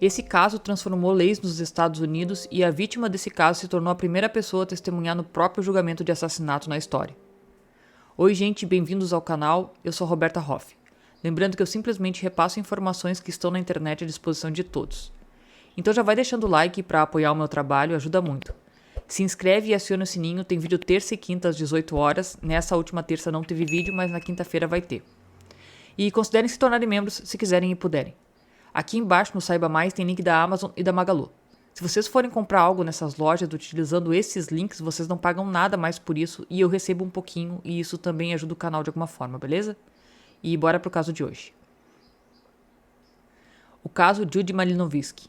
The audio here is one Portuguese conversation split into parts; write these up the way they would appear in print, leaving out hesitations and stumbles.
Esse caso transformou leis nos Estados Unidos e a vítima desse caso se tornou a primeira pessoa a testemunhar no próprio julgamento de assassinato na história. Oi gente, bem-vindos ao canal, eu sou a Roberta Hoff. Lembrando que eu simplesmente repasso informações que estão na internet à disposição de todos. Então já vai deixando o like para apoiar o meu trabalho, ajuda muito. Se inscreve e aciona o sininho, tem vídeo terça e quinta às 18 horas. Nessa última terça não teve vídeo, mas na quinta-feira vai ter. E considerem se tornarem membros se quiserem e puderem. Aqui embaixo no Saiba Mais tem link da Amazon e da Magalu. Se vocês forem comprar algo nessas lojas utilizando esses links, vocês não pagam nada mais por isso e eu recebo um pouquinho e isso também ajuda o canal de alguma forma, beleza? E bora pro caso de hoje. O caso Judy Malinovsky.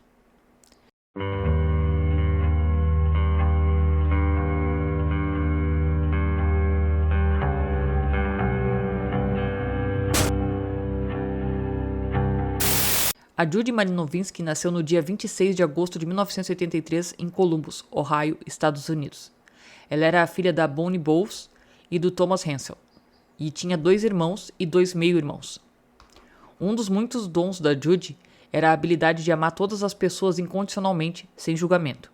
A Judy Malinovsky nasceu no dia 26 de agosto de 1983 em Columbus, Ohio, Estados Unidos. Ela era a filha da Bonnie Bowles e do Thomas Hensel, e tinha 2 irmãos e 2 meio-irmãos. Um dos muitos dons da Judy era a habilidade de amar todas as pessoas incondicionalmente, sem julgamento.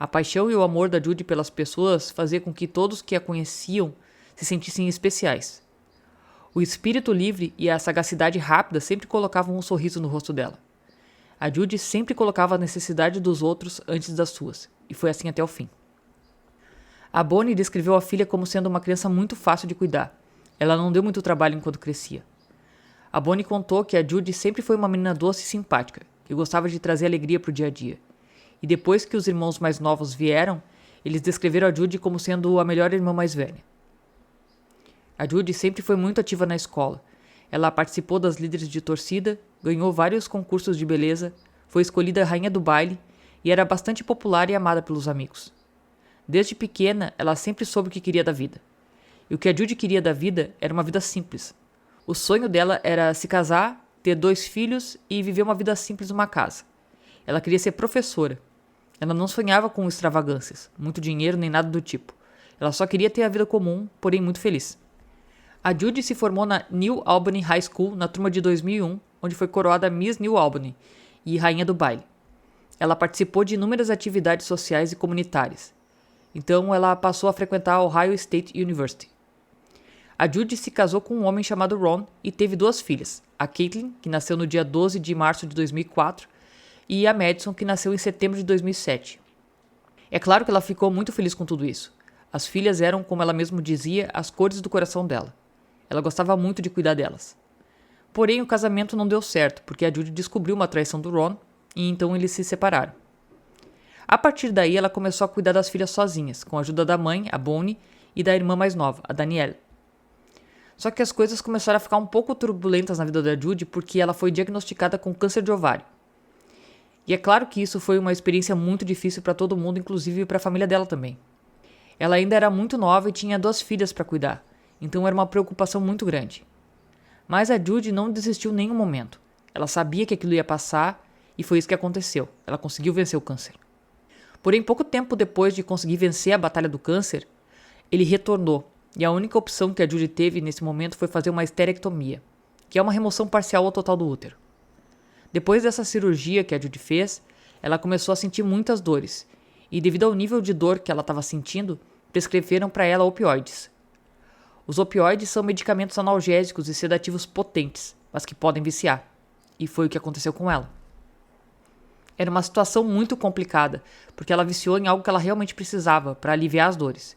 A paixão e o amor da Judy pelas pessoas fazia com que todos que a conheciam se sentissem especiais. O espírito livre e a sagacidade rápida sempre colocavam um sorriso no rosto dela. A Judy sempre colocava a necessidade dos outros antes das suas, e foi assim até o fim. A Bonnie descreveu a filha como sendo uma criança muito fácil de cuidar. Ela não deu muito trabalho enquanto crescia. A Bonnie contou que a Judy sempre foi uma menina doce e simpática, que gostava de trazer alegria para o dia a dia. E depois que os irmãos mais novos vieram, eles descreveram a Judy como sendo a melhor irmã mais velha. A Judy sempre foi muito ativa na escola. Ela participou das líderes de torcida, ganhou vários concursos de beleza, foi escolhida rainha do baile e era bastante popular e amada pelos amigos. Desde pequena, ela sempre soube o que queria da vida. E o que a Judy queria da vida era uma vida simples. O sonho dela era se casar, ter 2 filhos e viver uma vida simples numa casa. Ela queria ser professora. Ela não sonhava com extravagâncias, muito dinheiro nem nada do tipo. Ela só queria ter a vida comum, porém muito feliz. A Judy se formou na New Albany High School na turma de 2001, onde foi coroada Miss New Albany e rainha do baile. Ela participou de inúmeras atividades sociais e comunitárias. Então ela passou a frequentar a Ohio State University. A Judy se casou com um homem chamado Ron e teve 2 filhas, a Caitlin, que nasceu no dia 12 de março de 2004, e a Madison, que nasceu em setembro de 2007. É claro que ela ficou muito feliz com tudo isso. As filhas eram, como ela mesma dizia, as cores do coração dela. Ela gostava muito de cuidar delas. Porém, o casamento não deu certo, porque a Judy descobriu uma traição do Ron e então eles se separaram. A partir daí, ela começou a cuidar das filhas sozinhas, com a ajuda da mãe, a Bonnie, e da irmã mais nova, a Danielle. Só que as coisas começaram a ficar um pouco turbulentas na vida da Judy porque ela foi diagnosticada com câncer de ovário. E é claro que isso foi uma experiência muito difícil para todo mundo, inclusive para a família dela também. Ela ainda era muito nova e tinha 2 filhas para cuidar. Então era uma preocupação muito grande. Mas a Judy não desistiu em nenhum momento. Ela sabia que aquilo ia passar e foi isso que aconteceu. Ela conseguiu vencer o câncer. Porém, pouco tempo depois de conseguir vencer a batalha do câncer, ele retornou. E a única opção que a Judy teve nesse momento foi fazer uma esterectomia, que é uma remoção parcial ou total do útero. Depois dessa cirurgia que a Judy fez, ela começou a sentir muitas dores. E devido ao nível de dor que ela estava sentindo, prescreveram para ela opioides. Os opioides são medicamentos analgésicos e sedativos potentes, mas que podem viciar. E foi o que aconteceu com ela. Era uma situação muito complicada, porque ela viciou em algo que ela realmente precisava para aliviar as dores.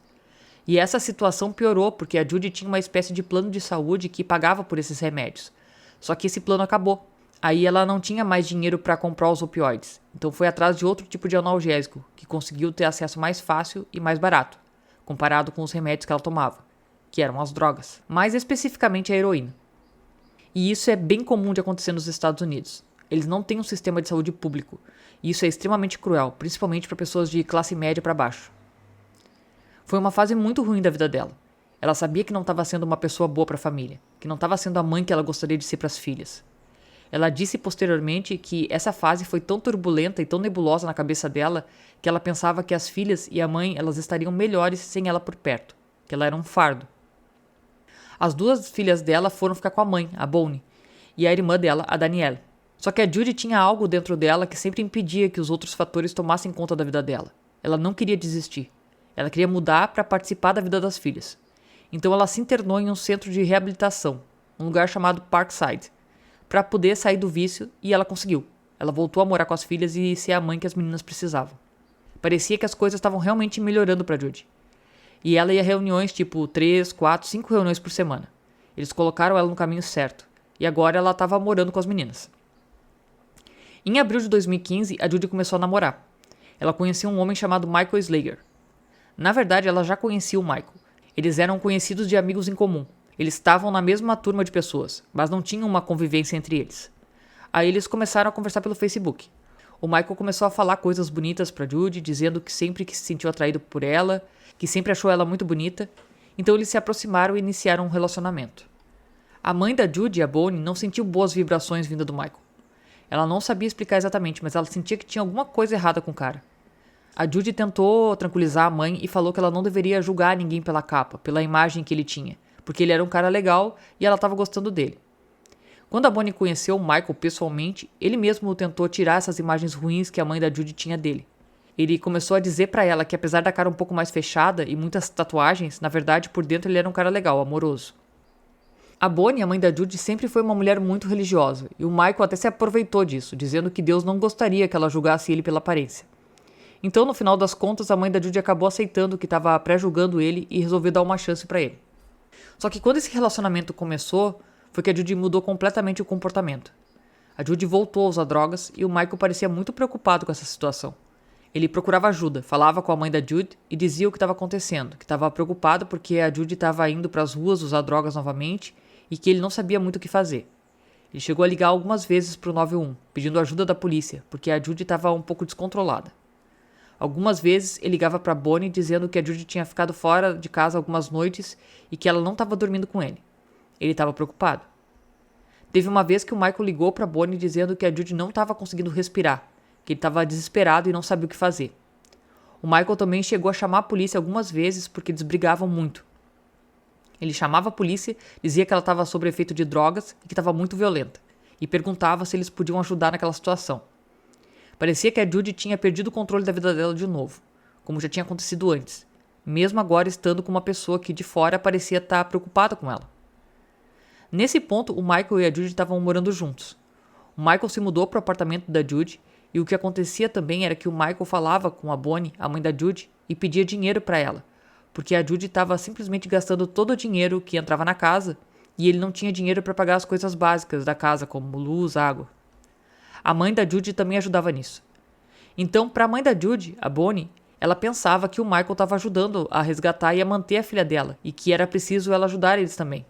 E essa situação piorou porque a Judy tinha uma espécie de plano de saúde que pagava por esses remédios. Só que esse plano acabou. Aí ela não tinha mais dinheiro para comprar os opioides. Então foi atrás de outro tipo de analgésico, que conseguiu ter acesso mais fácil e mais barato, comparado com os remédios que ela tomava, que eram as drogas, mais especificamente a heroína. E isso é bem comum de acontecer nos Estados Unidos. Eles não têm um sistema de saúde público, e isso é extremamente cruel, principalmente para pessoas de classe média para baixo. Foi uma fase muito ruim da vida dela. Ela sabia que não estava sendo uma pessoa boa para a família, que não estava sendo a mãe que ela gostaria de ser para as filhas. Ela disse posteriormente que essa fase foi tão turbulenta e tão nebulosa na cabeça dela que ela pensava que as filhas e a mãe elas estariam melhores sem ela por perto, que ela era um fardo. As 2 filhas dela foram ficar com a mãe, a Bonnie, e a irmã dela, a Danielle. Só que a Judy tinha algo dentro dela que sempre impedia que os outros fatores tomassem conta da vida dela. Ela não queria desistir. Ela queria mudar para participar da vida das filhas. Então ela se internou em um centro de reabilitação, um lugar chamado Parkside, para poder sair do vício, e ela conseguiu. Ela voltou a morar com as filhas e ser a mãe que as meninas precisavam. Parecia que as coisas estavam realmente melhorando para Judy. E ela ia a reuniões tipo 3, 4, 5 reuniões por semana. Eles colocaram ela no caminho certo. E agora ela estava morando com as meninas. Em abril de 2015, a Judy começou a namorar. Ela conhecia um homem chamado Michael Slager. Na verdade, ela já conhecia o Michael. Eles eram conhecidos de amigos em comum. Eles estavam na mesma turma de pessoas, mas não tinham uma convivência entre eles. Aí eles começaram a conversar pelo Facebook. O Michael começou a falar coisas bonitas pra Judy, dizendo que sempre que se sentiu atraído por ela, que sempre achou ela muito bonita. Então eles se aproximaram e iniciaram um relacionamento. A mãe da Judy, a Bonnie, não sentiu boas vibrações vinda do Michael. Ela não sabia explicar exatamente, mas ela sentia que tinha alguma coisa errada com o cara. A Judy tentou tranquilizar a mãe e falou que ela não deveria julgar ninguém pela capa, pela imagem que ele tinha, porque ele era um cara legal e ela estava gostando dele. Quando a Bonnie conheceu o Michael pessoalmente, ele mesmo tentou tirar essas imagens ruins que a mãe da Judy tinha dele. Ele começou a dizer pra ela que, apesar da cara um pouco mais fechada e muitas tatuagens, na verdade por dentro ele era um cara legal, amoroso. A Bonnie, a mãe da Judy, sempre foi uma mulher muito religiosa, e o Michael até se aproveitou disso, dizendo que Deus não gostaria que ela julgasse ele pela aparência. Então, no final das contas, a mãe da Judy acabou aceitando que estava pré-julgando ele e resolveu dar uma chance pra ele. Só que quando esse relacionamento começou, foi que a Judy mudou completamente o comportamento. A Judy voltou a usar drogas e o Michael parecia muito preocupado com essa situação. Ele procurava ajuda, falava com a mãe da Judy e dizia o que estava acontecendo, que estava preocupado porque a Judy estava indo para as ruas usar drogas novamente e que ele não sabia muito o que fazer. Ele chegou a ligar algumas vezes para o 91, pedindo ajuda da polícia, porque a Judy estava um pouco descontrolada. Algumas vezes ele ligava para Bonnie dizendo que a Judy tinha ficado fora de casa algumas noites e que ela não estava dormindo com ele. Ele estava preocupado. Teve uma vez que o Michael ligou para Bonnie dizendo que a Judy não estava conseguindo respirar, que ele estava desesperado e não sabia o que fazer. O Michael também chegou a chamar a polícia algumas vezes porque eles brigavam muito. Ele chamava a polícia, dizia que ela estava sob efeito de drogas e que estava muito violenta, e perguntava se eles podiam ajudar naquela situação. Parecia que a Judy tinha perdido o controle da vida dela de novo, como já tinha acontecido antes, mesmo agora estando com uma pessoa que de fora parecia estar preocupada com ela. Nesse ponto, o Michael e a Judy estavam morando juntos. O Michael se mudou para o apartamento da Judy, e o que acontecia também era que o Michael falava com a Bonnie, a mãe da Judy, e pedia dinheiro para ela, porque a Judy estava simplesmente gastando todo o dinheiro que entrava na casa e ele não tinha dinheiro para pagar as coisas básicas da casa, como luz, água. A mãe da Judy também ajudava nisso. Então, para a mãe da Judy, a Bonnie, ela pensava que o Michael estava ajudando a resgatar e a manter a filha dela e que era preciso ela ajudar eles também.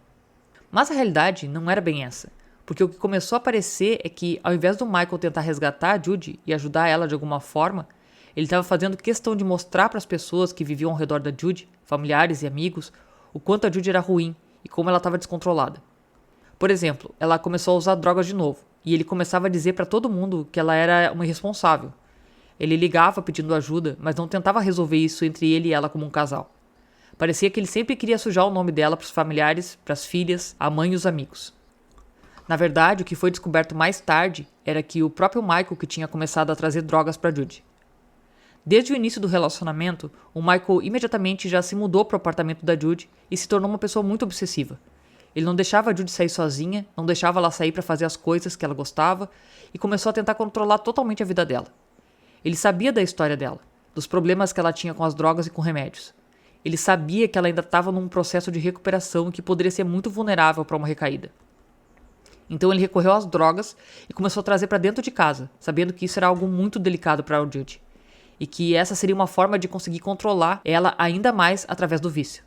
Mas a realidade não era bem essa, porque o que começou a aparecer é que, ao invés do Michael tentar resgatar a Judy e ajudar ela de alguma forma, ele estava fazendo questão de mostrar para as pessoas que viviam ao redor da Judy, familiares e amigos, o quanto a Judy era ruim e como ela estava descontrolada. Por exemplo, ela começou a usar drogas de novo, e ele começava a dizer para todo mundo que ela era uma irresponsável. Ele ligava pedindo ajuda, mas não tentava resolver isso entre ele e ela como um casal. Parecia que ele sempre queria sujar o nome dela para os familiares, para as filhas, a mãe e os amigos. Na verdade, o que foi descoberto mais tarde era que o próprio Michael que tinha começado a trazer drogas para Judy. Desde o início do relacionamento, o Michael imediatamente já se mudou para o apartamento da Judy e se tornou uma pessoa muito obsessiva. Ele não deixava a Judy sair sozinha, não deixava ela sair para fazer as coisas que ela gostava e começou a tentar controlar totalmente a vida dela. Ele sabia da história dela, dos problemas que ela tinha com as drogas e com remédios. Ele sabia que ela ainda estava num processo de recuperação e que poderia ser muito vulnerável para uma recaída. Então ele recorreu às drogas e começou a trazer para dentro de casa, sabendo que isso era algo muito delicado para a Judy e que essa seria uma forma de conseguir controlar ela ainda mais através do vício.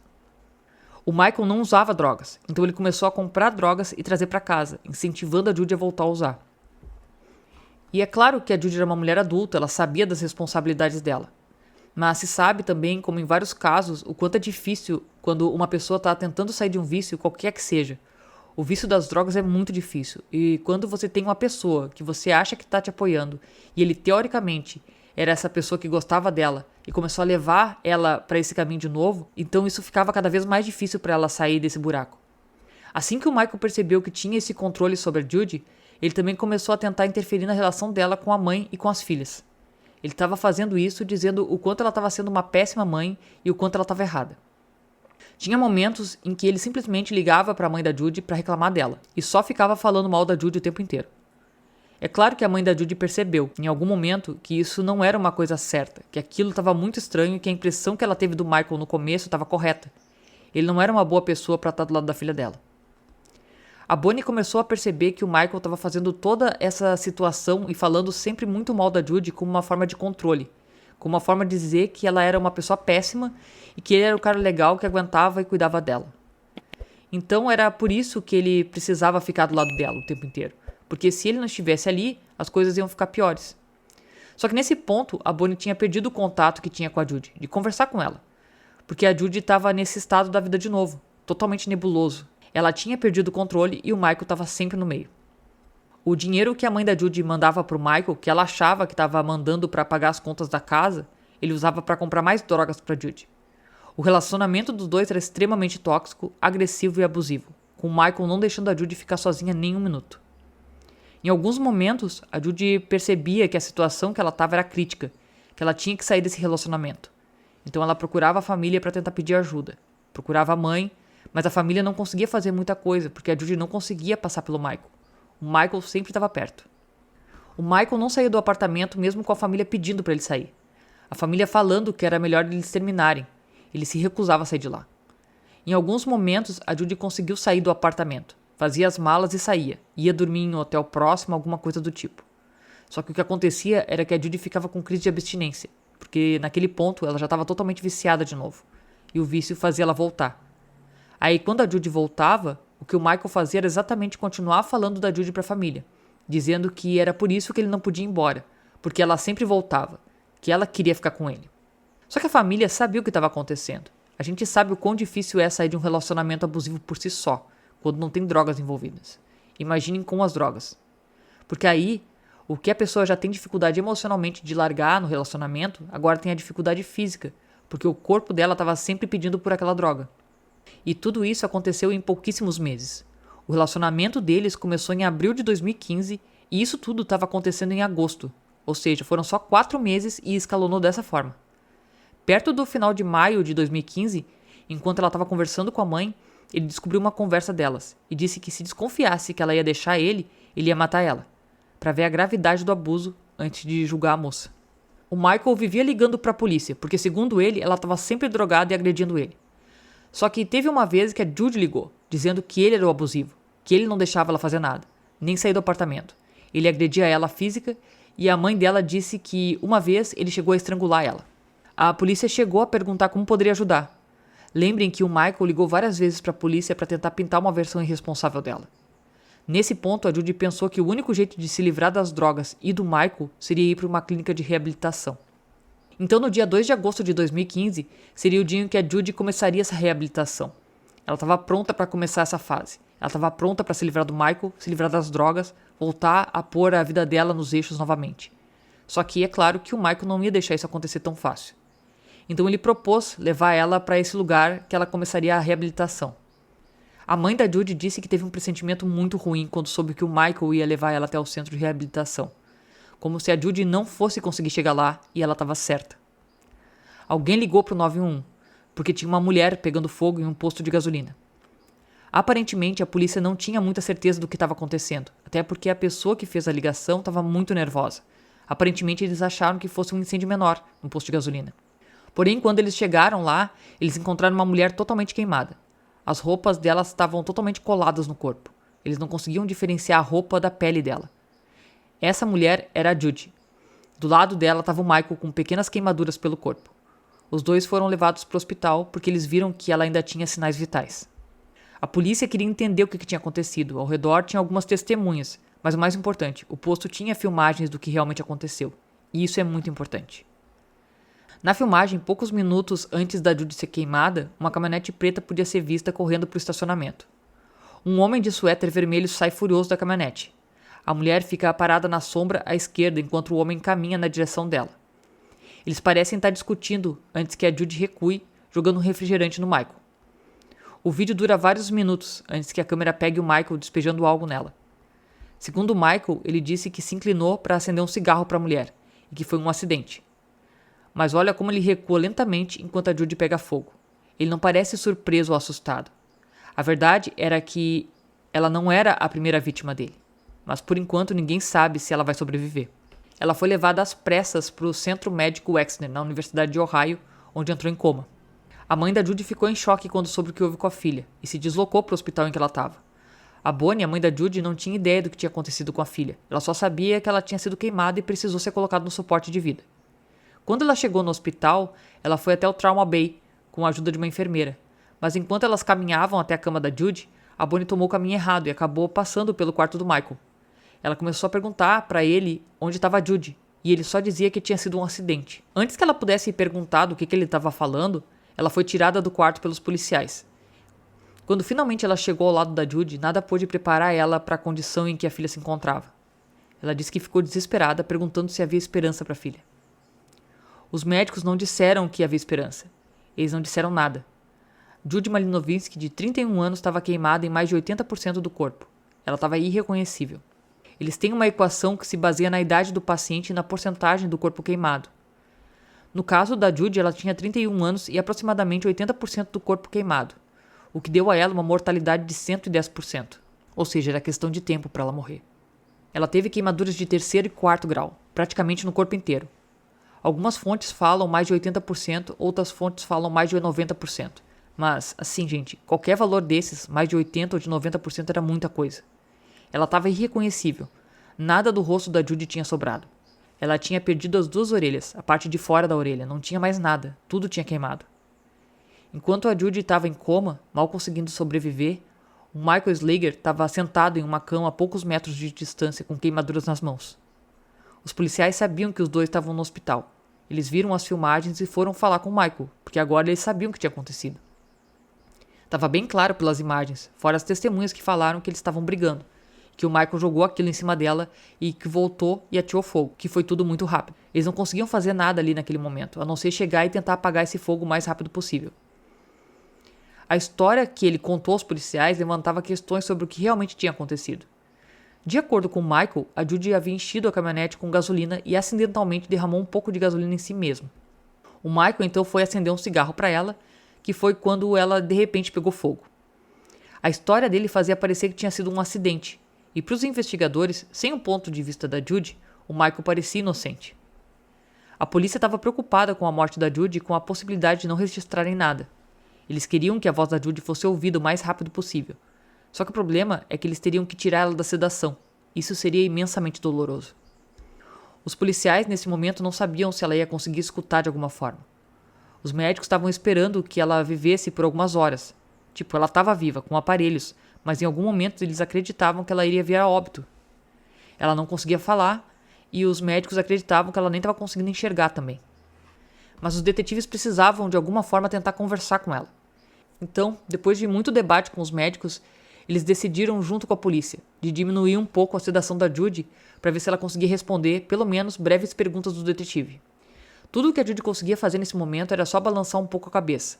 O Michael não usava drogas, então ele começou a comprar drogas e trazer para casa, incentivando a Judy a voltar a usar. E é claro que a Judy era uma mulher adulta, ela sabia das responsabilidades dela. Mas se sabe também, como em vários casos, o quanto é difícil quando uma pessoa está tentando sair de um vício, qualquer que seja. O vício das drogas é muito difícil, e quando você tem uma pessoa que você acha que está te apoiando, e ele teoricamente era essa pessoa que gostava dela, e começou a levar ela para esse caminho de novo, então isso ficava cada vez mais difícil para ela sair desse buraco. Assim que o Michael percebeu que tinha esse controle sobre a Judy, ele também começou a tentar interferir na relação dela com a mãe e com as filhas. Ele estava fazendo isso dizendo o quanto ela estava sendo uma péssima mãe e o quanto ela estava errada. Tinha momentos em que ele simplesmente ligava para a mãe da Judy para reclamar dela e só ficava falando mal da Judy o tempo inteiro. É claro que a mãe da Judy percebeu, em algum momento, que isso não era uma coisa certa, que aquilo estava muito estranho e que a impressão que ela teve do Michael no começo estava correta. Ele não era uma boa pessoa para estar do lado da filha dela. A Bonnie começou a perceber que o Michael estava fazendo toda essa situação e falando sempre muito mal da Judy como uma forma de controle, como uma forma de dizer que ela era uma pessoa péssima e que ele era o cara legal que aguentava e cuidava dela. Então era por isso que ele precisava ficar do lado dela o tempo inteiro. Porque se ele não estivesse ali, as coisas iam ficar piores. Só que nesse ponto, a Bonnie tinha perdido o contato que tinha com a Judy, de conversar com ela. Porque a Judy estava nesse estado da vida de novo, totalmente nebuloso. Ela tinha perdido o controle e o Michael estava sempre no meio. O dinheiro que a mãe da Judy mandava para o Michael, que ela achava que estava mandando para pagar as contas da casa, ele usava para comprar mais drogas para Judy. O relacionamento dos dois era extremamente tóxico, agressivo e abusivo, com o Michael não deixando a Judy ficar sozinha nem um minuto. Em alguns momentos, a Judy percebia que a situação que ela estava era crítica, que ela tinha que sair desse relacionamento. Então ela procurava a família para tentar pedir ajuda. Procurava a mãe, mas a família não conseguia fazer muita coisa, porque a Judy não conseguia passar pelo Michael. O Michael sempre estava perto. O Michael não saía do apartamento mesmo com a família pedindo para ele sair. A família falando que era melhor eles terminarem. Ele se recusava a sair de lá. Em alguns momentos, a Judy conseguiu sair do apartamento. Fazia as malas e saía. Ia dormir em um hotel próximo, alguma coisa do tipo. Só que o que acontecia era que a Judy ficava com crise de abstinência, porque naquele ponto ela já estava totalmente viciada de novo. E o vício fazia ela voltar. Aí quando a Judy voltava, o que o Michael fazia era exatamente continuar falando da Judy para a família, dizendo que era por isso que ele não podia ir embora, porque ela sempre voltava, que ela queria ficar com ele. Só que a família sabia o que estava acontecendo. A gente sabe o quão difícil é sair de um relacionamento abusivo por si só, quando não tem drogas envolvidas. Imaginem com as drogas. Porque aí, o que a pessoa já tem dificuldade emocionalmente de largar no relacionamento, agora tem a dificuldade física, porque o corpo dela estava sempre pedindo por aquela droga. E tudo isso aconteceu em pouquíssimos meses. O relacionamento deles começou em abril de 2015 e isso tudo estava acontecendo em agosto. Ou seja, foram só 4 meses e escalonou dessa forma. Perto do final de maio de 2015, enquanto ela estava conversando com a mãe, ele descobriu uma conversa delas e disse que se desconfiasse que ela ia deixar ele ia matar ela, para ver a gravidade do abuso antes de julgar a moça. O Michael vivia ligando para a polícia, porque segundo ele, ela estava sempre drogada e agredindo ele. Só que teve uma vez que a Judy ligou, dizendo que ele era o abusivo, que ele não deixava ela fazer nada, nem sair do apartamento. Ele agredia ela física e a mãe dela disse que uma vez ele chegou a estrangular ela. A polícia chegou a perguntar como poderia ajudar. Lembrem que o Michael ligou várias vezes para a polícia para tentar pintar uma versão irresponsável dela. Nesse ponto, a Judy pensou que o único jeito de se livrar das drogas e do Michael seria ir para uma clínica de reabilitação. Então, no dia 2 de agosto de 2015, seria o dia em que a Judy começaria essa reabilitação. Ela estava pronta para começar essa fase. Ela estava pronta para se livrar do Michael, se livrar das drogas, voltar a pôr a vida dela nos eixos novamente. Só que é claro que o Michael não ia deixar isso acontecer tão fácil. Então ele propôs levar ela para esse lugar que ela começaria a reabilitação. A mãe da Judy disse que teve um pressentimento muito ruim quando soube que o Michael ia levar ela até o centro de reabilitação. Como se a Judy não fosse conseguir chegar lá e ela estava certa. Alguém ligou para o 911, porque tinha uma mulher pegando fogo em um posto de gasolina. Aparentemente, a polícia não tinha muita certeza do que estava acontecendo, até porque a pessoa que fez a ligação estava muito nervosa. Aparentemente, eles acharam que fosse um incêndio menor no posto de gasolina. Porém, quando eles chegaram lá, eles encontraram uma mulher totalmente queimada. As roupas dela estavam totalmente coladas no corpo. Eles não conseguiam diferenciar a roupa da pele dela. Essa mulher era a Judy. Do lado dela estava o Michael com pequenas queimaduras pelo corpo. Os dois foram levados para o hospital porque eles viram que ela ainda tinha sinais vitais. A polícia queria entender o que tinha acontecido. Ao redor tinha algumas testemunhas, mas o mais importante, o posto tinha filmagens do que realmente aconteceu. E isso é muito importante. Na filmagem, poucos minutos antes da Judy ser queimada, uma caminhonete preta podia ser vista correndo para o estacionamento. Um homem de suéter vermelho sai furioso da caminhonete. A mulher fica parada na sombra à esquerda enquanto o homem caminha na direção dela. Eles parecem estar discutindo antes que a Judy recue, jogando um refrigerante no Michael. O vídeo dura vários minutos antes que a câmera pegue o Michael despejando algo nela. Segundo Michael, ele disse que se inclinou para acender um cigarro para a mulher e que foi um acidente. Mas olha como ele recua lentamente enquanto a Judy pega fogo. Ele não parece surpreso ou assustado. A verdade era que ela não era a primeira vítima dele, mas por enquanto ninguém sabe se ela vai sobreviver. Ela foi levada às pressas para o Centro Médico Wexner, na Universidade de Ohio, onde entrou em coma. A mãe da Judy ficou em choque quando soube o que houve com a filha e se deslocou para o hospital em que ela estava. A Bonnie, a mãe da Judy, não tinha ideia do que tinha acontecido com a filha. Ela só sabia que ela tinha sido queimada e precisou ser colocada no suporte de vida. Quando ela chegou no hospital, ela foi até o Trauma Bay com a ajuda de uma enfermeira. Mas enquanto elas caminhavam até a cama da Judy, a Bonnie tomou o caminho errado e acabou passando pelo quarto do Michael. Ela começou a perguntar para ele onde estava a Judy, e ele só dizia que tinha sido um acidente. Antes que ela pudesse perguntar do que ele estava falando, ela foi tirada do quarto pelos policiais. Quando finalmente ela chegou ao lado da Judy, nada pôde preparar ela para a condição em que a filha se encontrava. Ela disse que ficou desesperada, perguntando se havia esperança para a filha. Os médicos não disseram que havia esperança. Eles não disseram nada. Judy Malinovinsky, de 31 anos, estava queimada em mais de 80% do corpo. Ela estava irreconhecível. Eles têm uma equação que se baseia na idade do paciente e na porcentagem do corpo queimado. No caso da Judy, ela tinha 31 anos e aproximadamente 80% do corpo queimado, o que deu a ela uma mortalidade de 110%, ou seja, era questão de tempo para ela morrer. Ela teve queimaduras de 3º e 4º grau, praticamente no corpo inteiro. Algumas fontes falam mais de 80%, outras fontes falam mais de 90%. Mas, assim, gente, qualquer valor desses, mais de 80% ou de 90% era muita coisa. Ela estava irreconhecível. Nada do rosto da Judy tinha sobrado. Ela tinha perdido as 2 orelhas, a parte de fora da orelha, não tinha mais nada, tudo tinha queimado. Enquanto a Judy estava em coma, mal conseguindo sobreviver, o Michael Slager estava sentado em uma cama a poucos metros de distância com queimaduras nas mãos. Os policiais sabiam que os dois estavam no hospital. Eles viram as filmagens e foram falar com o Michael, porque agora eles sabiam o que tinha acontecido. Estava bem claro pelas imagens, fora as testemunhas que falaram que eles estavam brigando, que o Michael jogou aquilo em cima dela e que voltou e atirou fogo, que foi tudo muito rápido. Eles não conseguiam fazer nada ali naquele momento, a não ser chegar e tentar apagar esse fogo o mais rápido possível. A história que ele contou aos policiais levantava questões sobre o que realmente tinha acontecido. De acordo com Michael, a Judy havia enchido a caminhonete com gasolina e acidentalmente derramou um pouco de gasolina em si mesmo. O Michael então foi acender um cigarro para ela, que foi quando ela de repente pegou fogo. A história dele fazia parecer que tinha sido um acidente, e para os investigadores, sem o ponto de vista da Judy, o Michael parecia inocente. A polícia estava preocupada com a morte da Judy e com a possibilidade de não registrarem nada. Eles queriam que a voz da Judy fosse ouvida o mais rápido possível. Só que o problema é que eles teriam que tirar ela da sedação. Isso seria imensamente doloroso. Os policiais, nesse momento, não sabiam se ela ia conseguir escutar de alguma forma. Os médicos estavam esperando que ela vivesse por algumas horas. Ela estava viva, com aparelhos, mas em algum momento eles acreditavam que ela iria vir a óbito. Ela não conseguia falar e os médicos acreditavam que ela nem estava conseguindo enxergar também. Mas os detetives precisavam de alguma forma tentar conversar com ela. Então, depois de muito debate com os médicos, eles decidiram, junto com a polícia, de diminuir um pouco a sedação da Judy para ver se ela conseguia responder, pelo menos, breves perguntas do detetive. Tudo o que a Judy conseguia fazer nesse momento era só balançar um pouco a cabeça.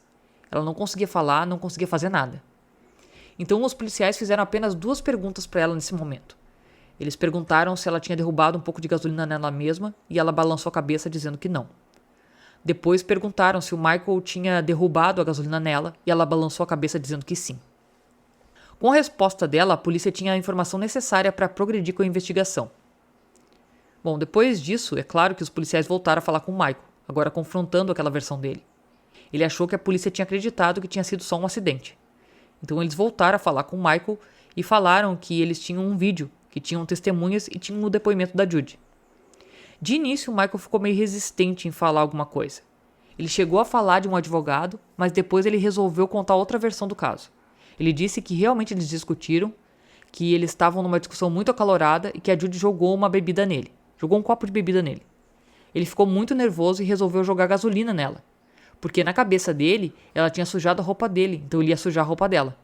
Ela não conseguia falar, não conseguia fazer nada. Então os policiais fizeram apenas 2 perguntas para ela nesse momento. Eles perguntaram se ela tinha derrubado um pouco de gasolina nela mesma e ela balançou a cabeça dizendo que não. Depois perguntaram se o Michael tinha derrubado a gasolina nela e ela balançou a cabeça dizendo que sim. Com a resposta dela, a polícia tinha a informação necessária para progredir com a investigação. Bom, depois disso, é claro que os policiais voltaram a falar com o Michael, agora confrontando aquela versão dele. Ele achou que a polícia tinha acreditado que tinha sido só um acidente. Então eles voltaram a falar com o Michael e falaram que eles tinham um vídeo, que tinham testemunhas e tinham o depoimento da Judy. De início, o Michael ficou meio resistente em falar alguma coisa. Ele chegou a falar de um advogado, mas depois ele resolveu contar outra versão do caso. Ele disse que realmente eles discutiram, que eles estavam numa discussão muito acalorada e que a Judy jogou uma bebida nele. Jogou um copo de bebida nele. Ele ficou muito nervoso e resolveu jogar gasolina nela. Porque na cabeça dele, ela tinha sujado a roupa dele, então ele ia sujar a roupa dela.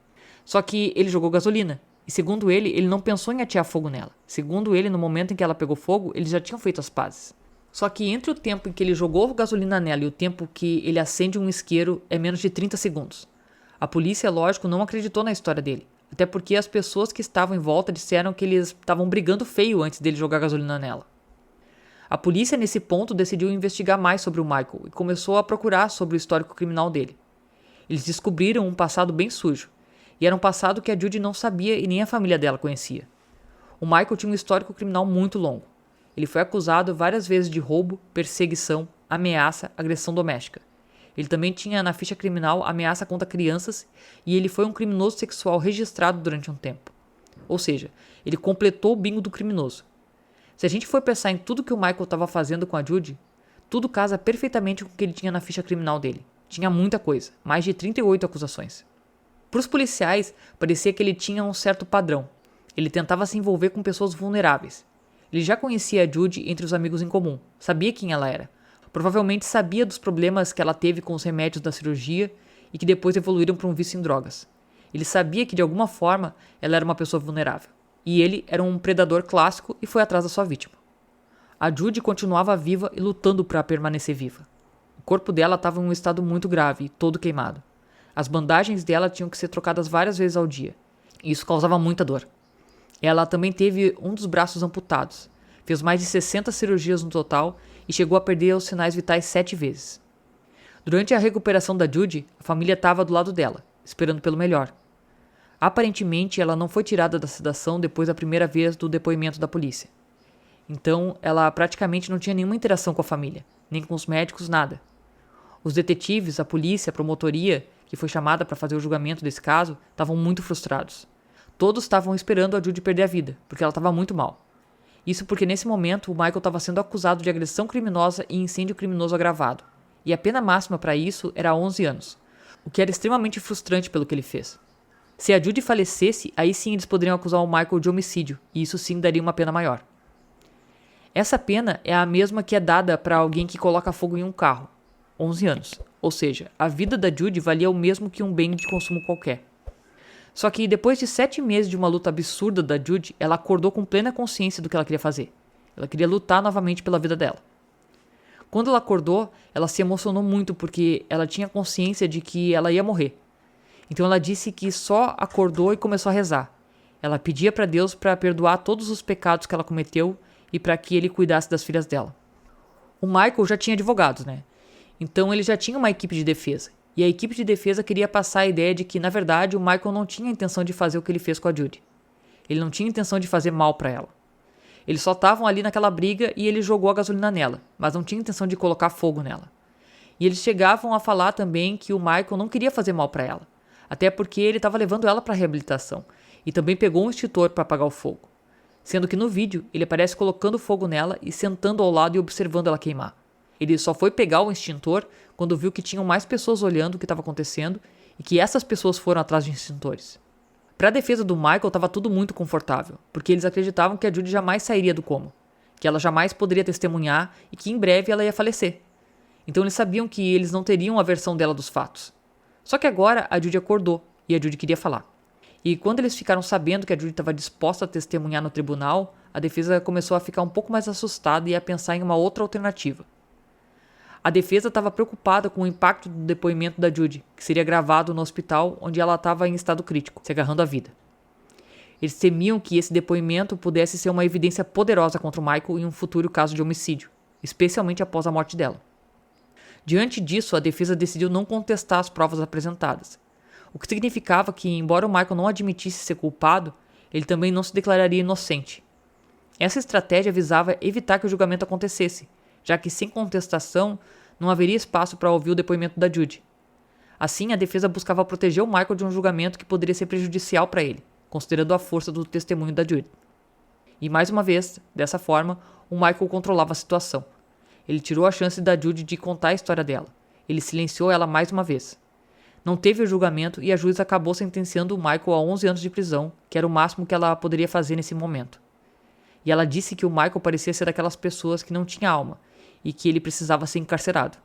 Só que ele jogou gasolina. E segundo ele não pensou em atear fogo nela. Segundo ele, no momento em que ela pegou fogo, eles já tinham feito as pazes. Só que entre o tempo em que ele jogou gasolina nela e o tempo que ele acende um isqueiro é menos de 30 segundos. A polícia, lógico, não acreditou na história dele. Até porque as pessoas que estavam em volta disseram que eles estavam brigando feio antes dele jogar gasolina nela. A polícia, nesse ponto, decidiu investigar mais sobre o Michael e começou a procurar sobre o histórico criminal dele. Eles descobriram um passado bem sujo, e era um passado que a Judy não sabia e nem a família dela conhecia. O Michael tinha um histórico criminal muito longo. Ele foi acusado várias vezes de roubo, perseguição, ameaça, agressão doméstica. Ele também tinha na ficha criminal ameaça contra crianças e ele foi um criminoso sexual registrado durante um tempo. Ou seja, ele completou o bingo do criminoso. Se a gente for pensar em tudo que o Michael estava fazendo com a Judy, tudo casa perfeitamente com o que ele tinha na ficha criminal dele. Tinha muita coisa, mais de 38 acusações. Para os policiais, parecia que ele tinha um certo padrão. Ele tentava se envolver com pessoas vulneráveis. Ele já conhecia a Judy entre os amigos em comum, sabia quem ela era. Provavelmente sabia dos problemas que ela teve com os remédios da cirurgia e que depois evoluíram para um vício em drogas. Ele sabia que de alguma forma ela era uma pessoa vulnerável. E ele era um predador clássico e foi atrás da sua vítima. A Judy continuava viva e lutando para permanecer viva. O corpo dela estava em um estado muito grave e todo queimado. As bandagens dela tinham que ser trocadas várias vezes ao dia. E isso causava muita dor. Ela também teve um dos braços amputados. Fez mais de 60 cirurgias no total e chegou a perder os sinais vitais 7 vezes. Durante a recuperação da Judy, a família estava do lado dela, esperando pelo melhor. Aparentemente, ela não foi tirada da sedação depois da primeira vez do depoimento da polícia. Então, ela praticamente não tinha nenhuma interação com a família, nem com os médicos, nada. Os detetives, a polícia, a promotoria, que foi chamada para fazer o julgamento desse caso, estavam muito frustrados. Todos estavam esperando a Judy perder a vida, porque ela estava muito mal. Isso porque nesse momento o Michael estava sendo acusado de agressão criminosa e incêndio criminoso agravado. E a pena máxima para isso era 11 anos, o que era extremamente frustrante pelo que ele fez. Se a Judy falecesse, aí sim eles poderiam acusar o Michael de homicídio, e isso sim daria uma pena maior. Essa pena é a mesma que é dada para alguém que coloca fogo em um carro, 11 anos. Ou seja, a vida da Judy valia o mesmo que um bem de consumo qualquer. Só que depois de 7 meses de uma luta absurda da Judy, ela acordou com plena consciência do que ela queria fazer. Ela queria lutar novamente pela vida dela. Quando ela acordou, ela se emocionou muito porque ela tinha consciência de que ela ia morrer. Então ela disse que só acordou e começou a rezar. Ela pedia para Deus para perdoar todos os pecados que ela cometeu e para que ele cuidasse das filhas dela. O Michael já tinha advogados, né? Então ele já tinha uma equipe de defesa. E a equipe de defesa queria passar a ideia de que, na verdade, o Michael não tinha a intenção de fazer o que ele fez com a Judy. Ele não tinha intenção de fazer mal para ela. Eles só estavam ali naquela briga e ele jogou a gasolina nela, mas não tinha intenção de colocar fogo nela. E eles chegavam a falar também que o Michael não queria fazer mal para ela, até porque ele estava levando ela para reabilitação e também pegou um extintor para apagar o fogo. Sendo que no vídeo ele aparece colocando fogo nela e sentando ao lado e observando ela queimar. Ele só foi pegar o extintor quando viu que tinham mais pessoas olhando o que estava acontecendo e que essas pessoas foram atrás de extintores. Para a defesa do Michael estava tudo muito confortável, porque eles acreditavam que a Judy jamais sairia do coma, que ela jamais poderia testemunhar e que em breve ela ia falecer. Então eles sabiam que eles não teriam a versão dela dos fatos. Só que agora a Judy acordou e a Judy queria falar. E quando eles ficaram sabendo que a Judy estava disposta a testemunhar no tribunal, a defesa começou a ficar um pouco mais assustada e a pensar em uma outra alternativa. A defesa estava preocupada com o impacto do depoimento da Judy, que seria gravado no hospital onde ela estava em estado crítico, se agarrando à vida. Eles temiam que esse depoimento pudesse ser uma evidência poderosa contra o Michael em um futuro caso de homicídio, especialmente após a morte dela. Diante disso, a defesa decidiu não contestar as provas apresentadas, o que significava que, embora o Michael não admitisse ser culpado, ele também não se declararia inocente. Essa estratégia visava evitar que o julgamento acontecesse, já que sem contestação não haveria espaço para ouvir o depoimento da Judy. Assim, a defesa buscava proteger o Michael de um julgamento que poderia ser prejudicial para ele, considerando a força do testemunho da Judy. E mais uma vez, dessa forma, o Michael controlava a situação. Ele tirou a chance da Judy de contar a história dela. Ele silenciou ela mais uma vez. Não teve o julgamento e a juiz acabou sentenciando o Michael a 11 anos de prisão, que era o máximo que ela poderia fazer nesse momento. E ela disse que o Michael parecia ser daquelas pessoas que não tinha alma e que ele precisava ser encarcerado.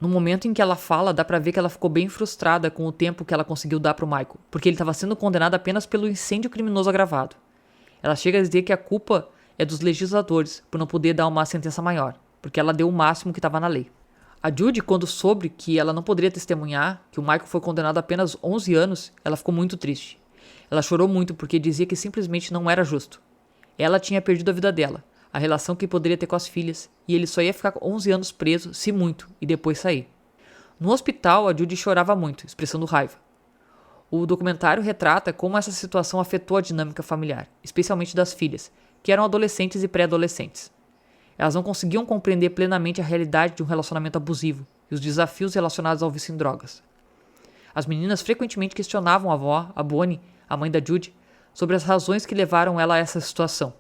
No momento em que ela fala, dá pra ver que ela ficou bem frustrada com o tempo que ela conseguiu dar pro Michael, porque ele estava sendo condenado apenas pelo incêndio criminoso agravado. Ela chega a dizer que a culpa é dos legisladores por não poder dar uma sentença maior, porque ela deu o máximo que estava na lei. A Judy, quando soube que ela não poderia testemunhar, que o Michael foi condenado a apenas 11 anos, ela ficou muito triste. Ela chorou muito porque dizia que simplesmente não era justo. Ela tinha perdido a vida dela, a relação que poderia ter com as filhas, e ele só ia ficar 11 anos preso, se muito, e depois sair. No hospital, a Judy chorava muito, expressando raiva. O documentário retrata como essa situação afetou a dinâmica familiar, especialmente das filhas, que eram adolescentes e pré-adolescentes. Elas não conseguiam compreender plenamente a realidade de um relacionamento abusivo e os desafios relacionados ao vício em drogas. As meninas frequentemente questionavam a avó, a Bonnie, a mãe da Judy, sobre as razões que levaram ela a essa situação.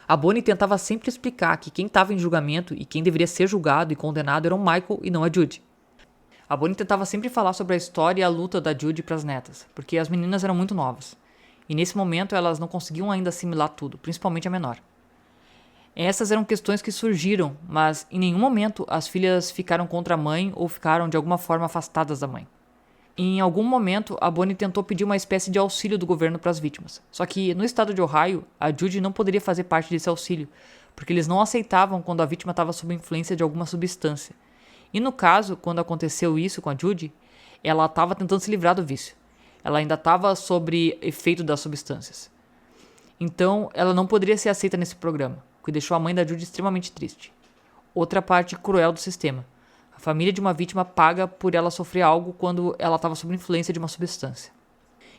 A Bonnie tentava sempre explicar que quem estava em julgamento e quem deveria ser julgado e condenado eram Michael e não a Judy. A Bonnie tentava sempre falar sobre a história e a luta da Judy para as netas, porque as meninas eram muito novas. E nesse momento elas não conseguiam ainda assimilar tudo, principalmente a menor. Essas eram questões que surgiram, mas em nenhum momento as filhas ficaram contra a mãe ou ficaram de alguma forma afastadas da mãe. Em algum momento, a Bonnie tentou pedir uma espécie de auxílio do governo para as vítimas. Só que, no estado de Ohio, a Judy não poderia fazer parte desse auxílio, porque eles não aceitavam quando a vítima estava sob influência de alguma substância. E no caso, quando aconteceu isso com a Judy, ela estava tentando se livrar do vício. Ela ainda estava sob efeito das substâncias. Então, ela não poderia ser aceita nesse programa, o que deixou a mãe da Judy extremamente triste. Outra parte cruel do sistema. A família de uma vítima paga por ela sofrer algo quando ela estava sob influência de uma substância.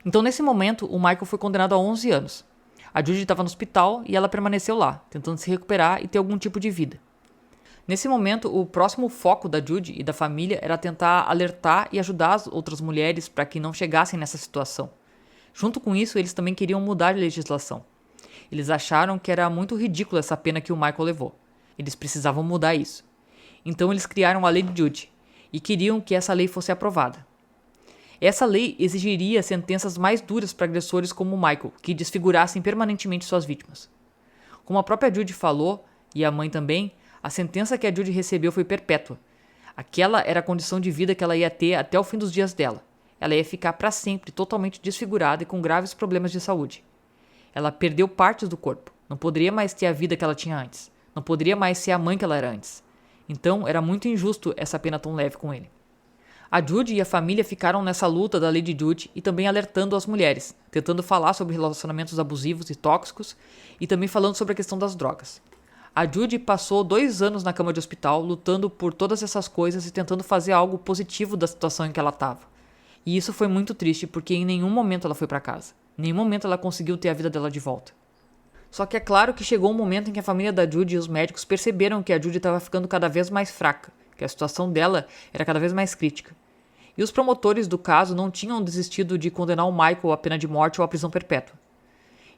Então, nesse momento, o Michael foi condenado a 11 anos. A Judy estava no hospital e ela permaneceu lá, tentando se recuperar e ter algum tipo de vida. Nesse momento, o próximo foco da Judy e da família era tentar alertar e ajudar as outras mulheres para que não chegassem nessa situação. Junto com isso, eles também queriam mudar a legislação. Eles acharam que era muito ridícula essa pena que o Michael levou. Eles precisavam mudar isso. Então eles criaram a Lei de Judy e queriam que essa lei fosse aprovada. Essa lei exigiria sentenças mais duras para agressores como o Michael, que desfigurassem permanentemente suas vítimas. Como a própria Judy falou, e a mãe também, a sentença que a Judy recebeu foi perpétua. Aquela era a condição de vida que ela ia ter até o fim dos dias dela. Ela ia ficar para sempre totalmente desfigurada e com graves problemas de saúde. Ela perdeu partes do corpo, não poderia mais ter a vida que ela tinha antes, não poderia mais ser a mãe que ela era antes. Então, era muito injusto essa pena tão leve com ele. A Judy e a família ficaram nessa luta da lei de Judy e também alertando as mulheres, tentando falar sobre relacionamentos abusivos e tóxicos e também falando sobre a questão das drogas. A Judy passou 2 anos na cama de hospital lutando por todas essas coisas e tentando fazer algo positivo da situação em que ela estava. E isso foi muito triste porque em nenhum momento ela foi para casa. Em nenhum momento ela conseguiu ter a vida dela de volta. Só que é claro que chegou um momento em que a família da Judy e os médicos perceberam que a Judy estava ficando cada vez mais fraca, que a situação dela era cada vez mais crítica. E os promotores do caso não tinham desistido de condenar o Michael à pena de morte ou à prisão perpétua.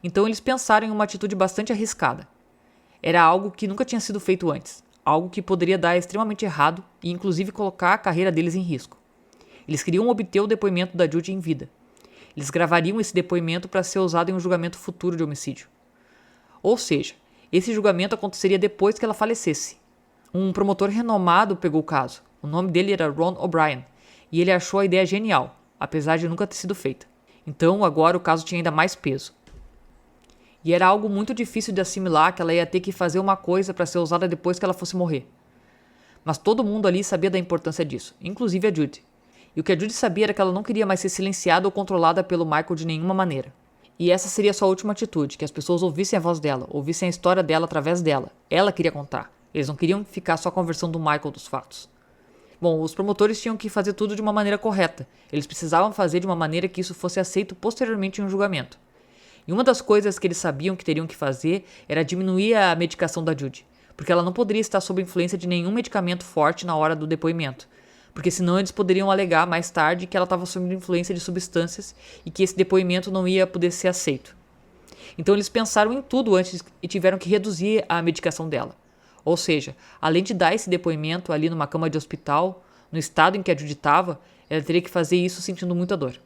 Então eles pensaram em uma atitude bastante arriscada. Era algo que nunca tinha sido feito antes, algo que poderia dar extremamente errado e inclusive colocar a carreira deles em risco. Eles queriam obter o depoimento da Judy em vida. Eles gravariam esse depoimento para ser usado em um julgamento futuro de homicídio. Ou seja, esse julgamento aconteceria depois que ela falecesse. Um promotor renomado pegou o caso. O nome dele era Ron O'Brien, e ele achou a ideia genial, apesar de nunca ter sido feita. Então, agora o caso tinha ainda mais peso. E era algo muito difícil de assimilar que ela ia ter que fazer uma coisa para ser usada depois que ela fosse morrer. Mas todo mundo ali sabia da importância disso, inclusive a Judy. E o que a Judy sabia era que ela não queria mais ser silenciada ou controlada pelo Michael de nenhuma maneira. E essa seria a sua última atitude, que as pessoas ouvissem a voz dela, ouvissem a história dela através dela. Ela queria contar. Eles não queriam ficar só com a versão do Michael dos fatos. Bom, os promotores tinham que fazer tudo de uma maneira correta. Eles precisavam fazer de uma maneira que isso fosse aceito posteriormente em um julgamento. E uma das coisas que eles sabiam que teriam que fazer era diminuir a medicação da Judy, porque ela não poderia estar sob influência de nenhum medicamento forte na hora do depoimento. Porque senão eles poderiam alegar mais tarde que ela estava sob influência de substâncias e que esse depoimento não ia poder ser aceito. Então eles pensaram em tudo antes e tiveram que reduzir a medicação dela. Ou seja, além de dar esse depoimento ali numa cama de hospital, no estado em que a Judy estava, ela teria que fazer isso sentindo muita dor.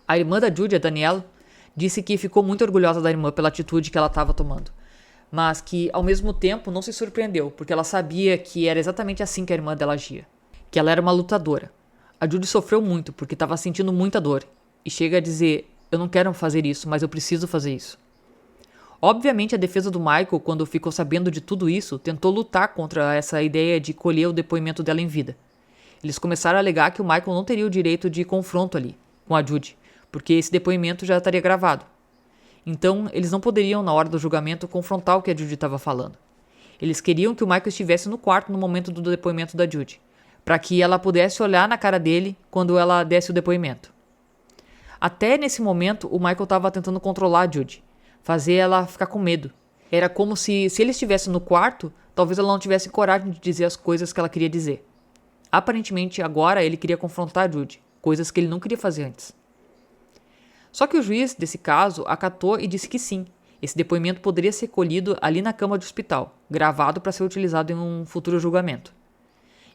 A irmã da Judy, a Danielle, disse que ficou muito orgulhosa da irmã pela atitude que ela estava tomando, mas que ao mesmo tempo não se surpreendeu, porque ela sabia que era exatamente assim que a irmã dela agia. Que ela era uma lutadora. A Judy sofreu muito porque estava sentindo muita dor e chega a dizer, eu não quero fazer isso, mas eu preciso fazer isso. Obviamente a defesa do Michael, quando ficou sabendo de tudo isso, tentou lutar contra essa ideia de colher o depoimento dela em vida. Eles começaram a alegar que o Michael não teria o direito de confronto ali, com a Judy, porque esse depoimento já estaria gravado. Então, eles não poderiam, na hora do julgamento, confrontar o que a Judy estava falando. Eles queriam que o Michael estivesse no quarto no momento do depoimento da Judy, para que ela pudesse olhar na cara dele quando ela desse o depoimento. Até nesse momento, o Michael estava tentando controlar a Judy, fazer ela ficar com medo. Era como se ele estivesse no quarto, talvez ela não tivesse coragem de dizer as coisas que ela queria dizer. Aparentemente, agora ele queria confrontar a Judy, coisas que ele não queria fazer antes. Só que o juiz desse caso acatou e disse que sim, esse depoimento poderia ser colhido ali na cama de hospital, gravado para ser utilizado em um futuro julgamento.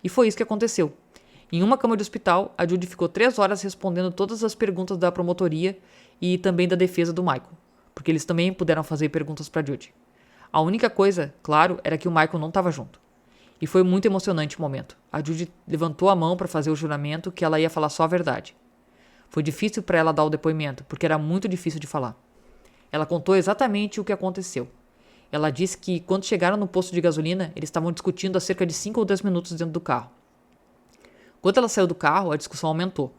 E foi isso que aconteceu. Em uma cama de hospital, a Judy ficou 3 horas respondendo todas as perguntas da promotoria e também da defesa do Michael, porque eles também puderam fazer perguntas para Judy. A única coisa, claro, era que o Michael não estava junto. E foi muito emocionante o momento. A Judy levantou a mão para fazer o juramento que ela ia falar só a verdade. Foi difícil para ela dar o depoimento, porque era muito difícil de falar. Ela contou exatamente o que aconteceu. Ela disse que quando chegaram no posto de gasolina, eles estavam discutindo há cerca de 5 ou 10 minutos dentro do carro. Quando ela saiu do carro, a discussão aumentou.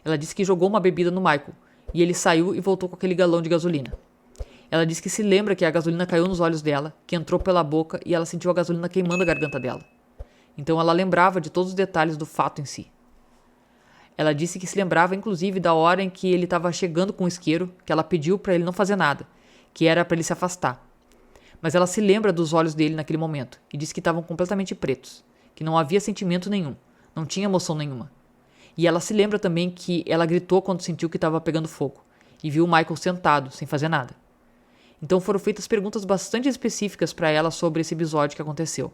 Ela disse que jogou uma bebida no Michael, e ele saiu e voltou com aquele galão de gasolina. Ela disse que se lembra que a gasolina caiu nos olhos dela, que entrou pela boca e ela sentiu a gasolina queimando a garganta dela. Então ela lembrava de todos os detalhes do fato em si. Ela disse que se lembrava inclusive da hora em que ele estava chegando com o isqueiro, que ela pediu para ele não fazer nada, que era para ele se afastar. Mas ela se lembra dos olhos dele naquele momento e disse que estavam completamente pretos, que não havia sentimento nenhum, não tinha emoção nenhuma. E ela se lembra também que ela gritou quando sentiu que estava pegando fogo e viu o Michael sentado, sem fazer nada. Então foram feitas perguntas bastante específicas para ela sobre esse episódio que aconteceu.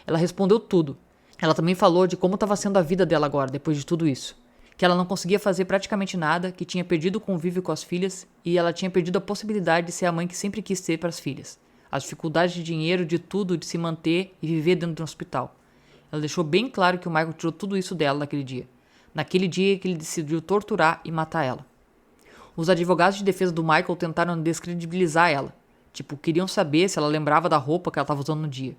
Ela respondeu tudo. Ela também falou de como estava sendo a vida dela agora, depois de tudo isso. Que ela não conseguia fazer praticamente nada, que tinha perdido o convívio com as filhas e ela tinha perdido a possibilidade de ser a mãe que sempre quis ser para as filhas. As dificuldades de dinheiro, de tudo, de se manter e viver dentro de um hospital. Ela deixou bem claro que o Michael tirou tudo isso dela naquele dia. Naquele dia que ele decidiu torturar e matar ela. Os advogados de defesa do Michael tentaram descredibilizar ela. Queriam saber se ela lembrava da roupa que ela estava usando no dia.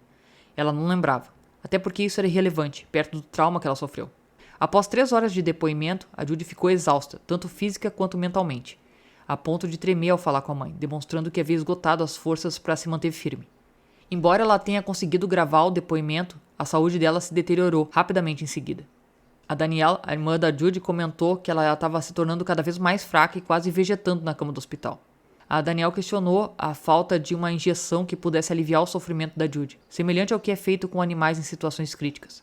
Ela não lembrava. Até porque isso era irrelevante, perto do trauma que ela sofreu. Após 3 horas de depoimento, a Judy ficou exausta, tanto física quanto mentalmente, a ponto de tremer ao falar com a mãe, demonstrando que havia esgotado as forças para se manter firme. Embora ela tenha conseguido gravar o depoimento, a saúde dela se deteriorou rapidamente em seguida. A Danielle, a irmã da Judy, comentou que ela estava se tornando cada vez mais fraca e quase vegetando na cama do hospital. A Danielle questionou a falta de uma injeção que pudesse aliviar o sofrimento da Judy, semelhante ao que é feito com animais em situações críticas.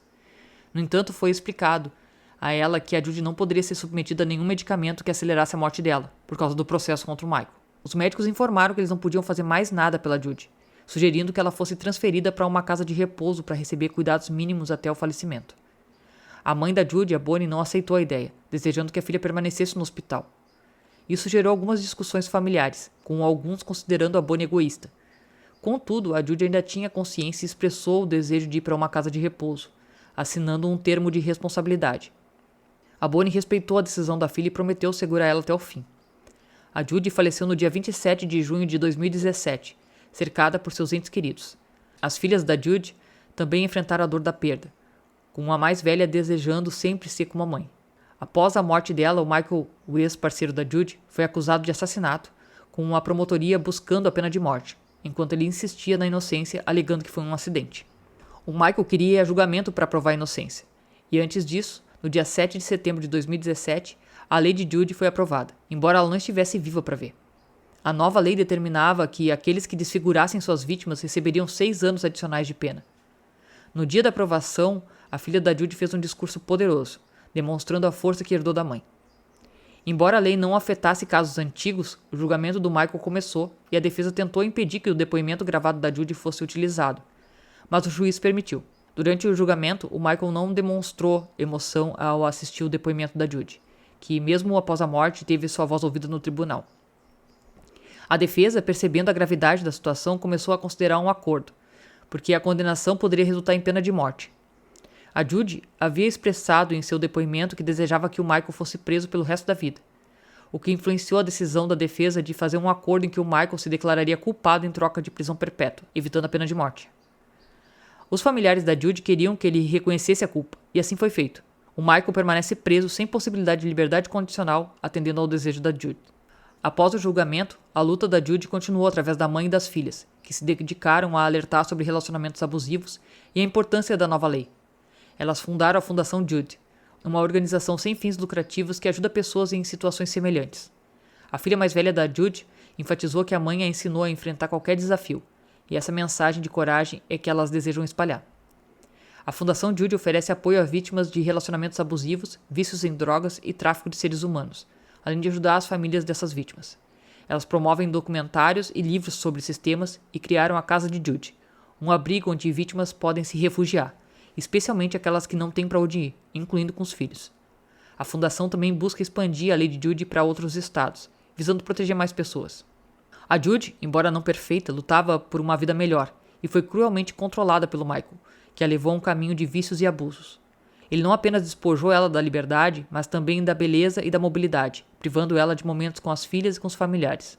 No entanto, foi explicado a ela que a Judy não poderia ser submetida a nenhum medicamento que acelerasse a morte dela, por causa do processo contra o Michael. Os médicos informaram que eles não podiam fazer mais nada pela Judy, sugerindo que ela fosse transferida para uma casa de repouso para receber cuidados mínimos até o falecimento. A mãe da Judy, a Bonnie, não aceitou a ideia, desejando que a filha permanecesse no hospital. Isso gerou algumas discussões familiares, com alguns considerando a Bonnie egoísta. Contudo, a Judy ainda tinha consciência e expressou o desejo de ir para uma casa de repouso, assinando um termo de responsabilidade. A Bonnie respeitou a decisão da filha e prometeu segurar ela até o fim. A Judy faleceu no dia 27 de junho de 2017, cercada por seus entes queridos. As filhas da Judy também enfrentaram a dor da perda, com a mais velha desejando sempre ser como a mãe. Após a morte dela, o Michael, o ex-parceiro da Judy, foi acusado de assassinato, com a promotoria buscando a pena de morte, enquanto ele insistia na inocência, alegando que foi um acidente. O Michael queria ir a julgamento para provar a inocência, e antes disso, no dia 7 de setembro de 2017, a lei de Judy foi aprovada, embora ela não estivesse viva para ver. A nova lei determinava que aqueles que desfigurassem suas vítimas receberiam 6 anos adicionais de pena. No dia da aprovação, a filha da Judy fez um discurso poderoso, demonstrando a força que herdou da mãe. Embora a lei não afetasse casos antigos, o julgamento do Michael começou e a defesa tentou impedir que o depoimento gravado da Judy fosse utilizado, mas o juiz permitiu. Durante o julgamento, o Michael não demonstrou emoção ao assistir o depoimento da Judy, que mesmo após a morte teve sua voz ouvida no tribunal. A defesa, percebendo a gravidade da situação, começou a considerar um acordo, porque a condenação poderia resultar em pena de morte. A Judy havia expressado em seu depoimento que desejava que o Michael fosse preso pelo resto da vida, o que influenciou a decisão da defesa de fazer um acordo em que o Michael se declararia culpado em troca de prisão perpétua, evitando a pena de morte. Os familiares da Judy queriam que ele reconhecesse a culpa, e assim foi feito. O Michael permanece preso sem possibilidade de liberdade condicional, atendendo ao desejo da Judy. Após o julgamento, a luta da Judy continuou através da mãe e das filhas, que se dedicaram a alertar sobre relacionamentos abusivos e a importância da nova lei. Elas fundaram a Fundação Judy, uma organização sem fins lucrativos que ajuda pessoas em situações semelhantes. A filha mais velha da Judy enfatizou que a mãe a ensinou a enfrentar qualquer desafio, e essa mensagem de coragem é que elas desejam espalhar. A Fundação Judy oferece apoio a vítimas de relacionamentos abusivos, vícios em drogas e tráfico de seres humanos, além de ajudar as famílias dessas vítimas. Elas promovem documentários e livros sobre esses temas e criaram a Casa de Judy, um abrigo onde vítimas podem se refugiar, especialmente aquelas que não têm para onde ir, incluindo com os filhos. A fundação também busca expandir a lei de Judy para outros estados, visando proteger mais pessoas. A Judy, embora não perfeita, lutava por uma vida melhor e foi cruelmente controlada pelo Michael, que a levou a um caminho de vícios e abusos. Ele não apenas despojou ela da liberdade, mas também da beleza e da mobilidade, privando ela de momentos com as filhas e com os familiares.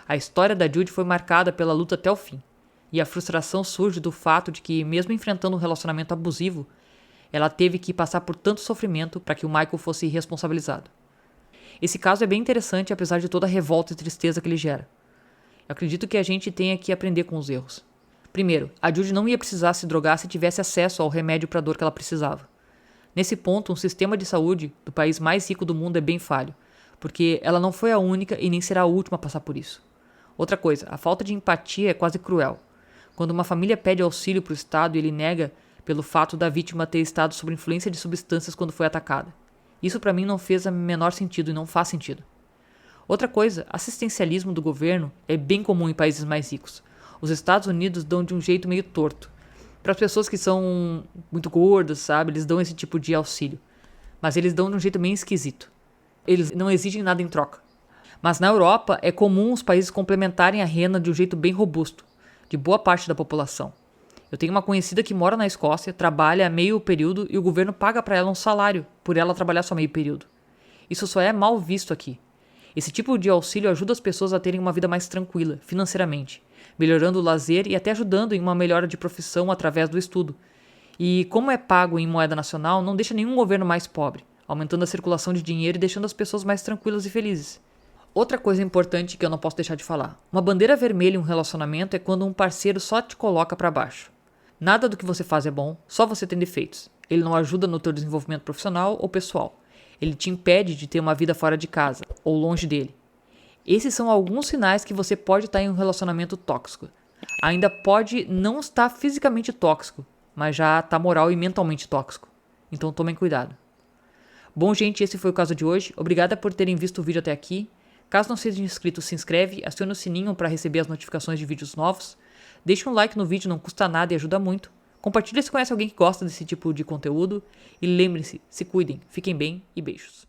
A história da Judy foi marcada pela luta até o fim, e a frustração surge do fato de que, mesmo enfrentando um relacionamento abusivo, ela teve que passar por tanto sofrimento para que o Michael fosse responsabilizado. Esse caso é bem interessante, apesar de toda a revolta e tristeza que ele gera. Eu acredito que a gente tenha que aprender com os erros. Primeiro, a Judy não ia precisar se drogar se tivesse acesso ao remédio para a dor que ela precisava. Nesse ponto, um sistema de saúde do país mais rico do mundo é bem falho, porque ela não foi a única e nem será a última a passar por isso. Outra coisa, a falta de empatia é quase cruel. Quando uma família pede auxílio para o Estado e ele nega pelo fato da vítima ter estado sob influência de substâncias quando foi atacada. Isso para mim não fez o menor sentido e não faz sentido. Outra coisa, assistencialismo do governo é bem comum em países mais ricos. Os Estados Unidos dão de um jeito meio torto. Para as pessoas que são muito gordas, sabe, eles dão esse tipo de auxílio. Mas eles dão de um jeito meio esquisito. Eles não exigem nada em troca. Mas na Europa é comum os países complementarem a renda de um jeito bem robusto, de boa parte da população. Eu tenho uma conhecida que mora na Escócia, trabalha meio período e o governo paga para ela um salário por ela trabalhar só meio período. Isso só é mal visto aqui. Esse tipo de auxílio ajuda as pessoas a terem uma vida mais tranquila, financeiramente, melhorando o lazer e até ajudando em uma melhora de profissão através do estudo. E como é pago em moeda nacional, não deixa nenhum governo mais pobre, aumentando a circulação de dinheiro e deixando as pessoas mais tranquilas e felizes. Outra coisa importante que eu não posso deixar de falar. Uma bandeira vermelha em um relacionamento é quando um parceiro só te coloca para baixo. Nada do que você faz é bom, só você tem defeitos. Ele não ajuda no teu desenvolvimento profissional ou pessoal. Ele te impede de ter uma vida fora de casa, ou longe dele. Esses são alguns sinais que você pode estar em um relacionamento tóxico. Ainda pode não estar fisicamente tóxico, mas já está moral e mentalmente tóxico. Então tomem cuidado. Bom, gente, esse foi o caso de hoje. Obrigada por terem visto o vídeo até aqui. Caso não seja inscrito, se inscreve, acione o sininho para receber as notificações de vídeos novos. Deixe um like no vídeo, não custa nada e ajuda muito. Compartilhe se conhece alguém que gosta desse tipo de conteúdo. E lembre-se, se cuidem, fiquem bem e beijos.